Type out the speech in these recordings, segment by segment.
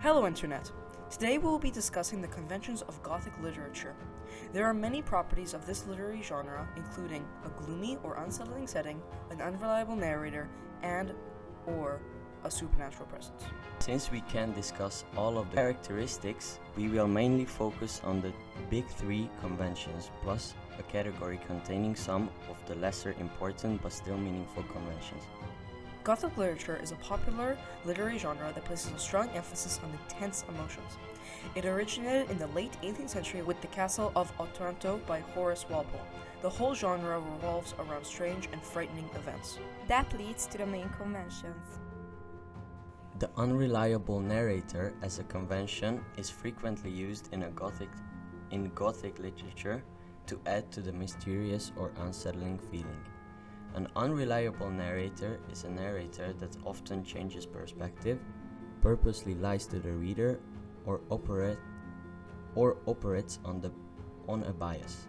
Hello Internet! Today we will be discussing the conventions of Gothic literature. There are many properties of this literary genre, including a gloomy or unsettling setting, an unreliable narrator, and/or a supernatural presence. Since we can't discuss all of the characteristics, we will mainly focus on the big three conventions, plus a category containing some of the lesser important but still meaningful conventions. Gothic literature is a popular literary genre that places a strong emphasis on intense emotions. It originated in the late 18th century with The Castle of Otranto by Horace Walpole. The whole genre revolves around strange and frightening events. That leads to the main conventions. The unreliable narrator as a convention is frequently used in Gothic literature to add to the mysterious or unsettling feeling. An unreliable narrator is a narrator that often changes perspective, purposely lies to the reader, or operates on a bias.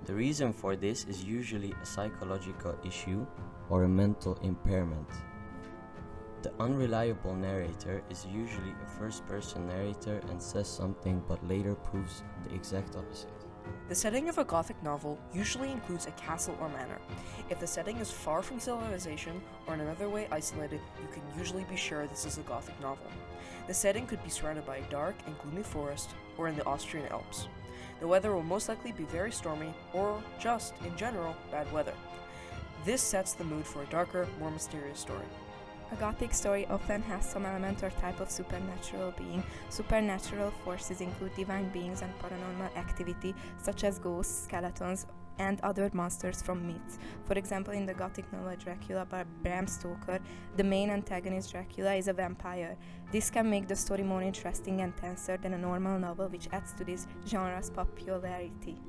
The reason for this is usually a psychological issue or a mental impairment. The unreliable narrator is usually a first-person narrator and says something but later proves the exact opposite. The setting of a Gothic novel usually includes a castle or manor. If the setting is far from civilization or in another way isolated, you can usually be sure this is a Gothic novel. The setting could be surrounded by a dark and gloomy forest or in the Austrian Alps. The weather will most likely be very stormy or just, in general, bad weather. This sets the mood for a darker, more mysterious story. A Gothic story often has some element or type of supernatural being. Supernatural forces include divine beings and paranormal activity, such as ghosts, skeletons, and other monsters from myths. For example, in the Gothic novel Dracula by Bram Stoker, the main antagonist Dracula is a vampire. This can make the story more interesting and tenser than a normal novel, which adds to this genre's popularity.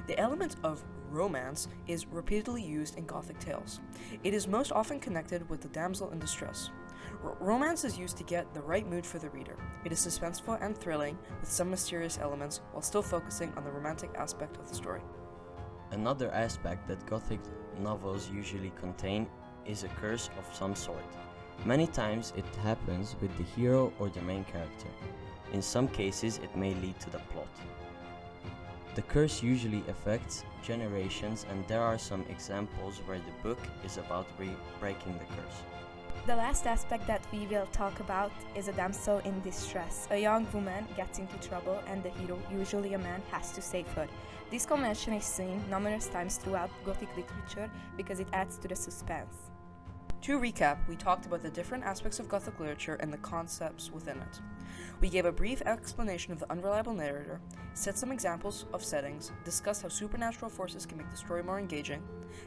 The element of romance is repeatedly used in Gothic tales. It is most often connected with the damsel in distress. Romance is used to get the right mood for the reader. It is suspenseful and thrilling, with some mysterious elements, while still focusing on the romantic aspect of the story. Another aspect that Gothic novels usually contain is a curse of some sort. Many times it happens with the hero or the main character. In some cases it may lead to the plot. The curse usually affects generations, and there are some examples where the book is about breaking the curse. The last aspect that we will talk about is a damsel in distress. A young woman gets into trouble and the hero, usually a man, has to save her. This convention is seen numerous times throughout Gothic literature because it adds to the suspense. To recap, we talked about the different aspects of Gothic literature and the concepts within it. We gave a brief explanation of the unreliable narrator, set some examples of settings, discussed how supernatural forces can make the story more engaging,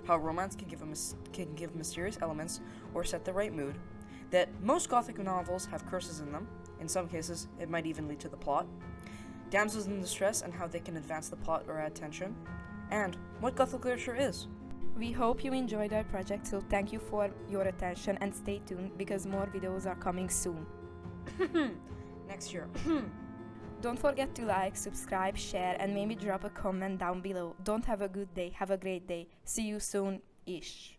how romance can give mysterious elements or set the right mood, that most Gothic novels have curses in them, in some cases it might even lead to the plot, damsels in distress and how they can advance the plot or add tension, and what Gothic literature is. We hope you enjoyed our project, so thank you for your attention and stay tuned because more videos are coming soon. Next year. Don't forget to like, subscribe, share, and maybe drop a comment down below. Don't have a good day, have a great day. See you soon-ish.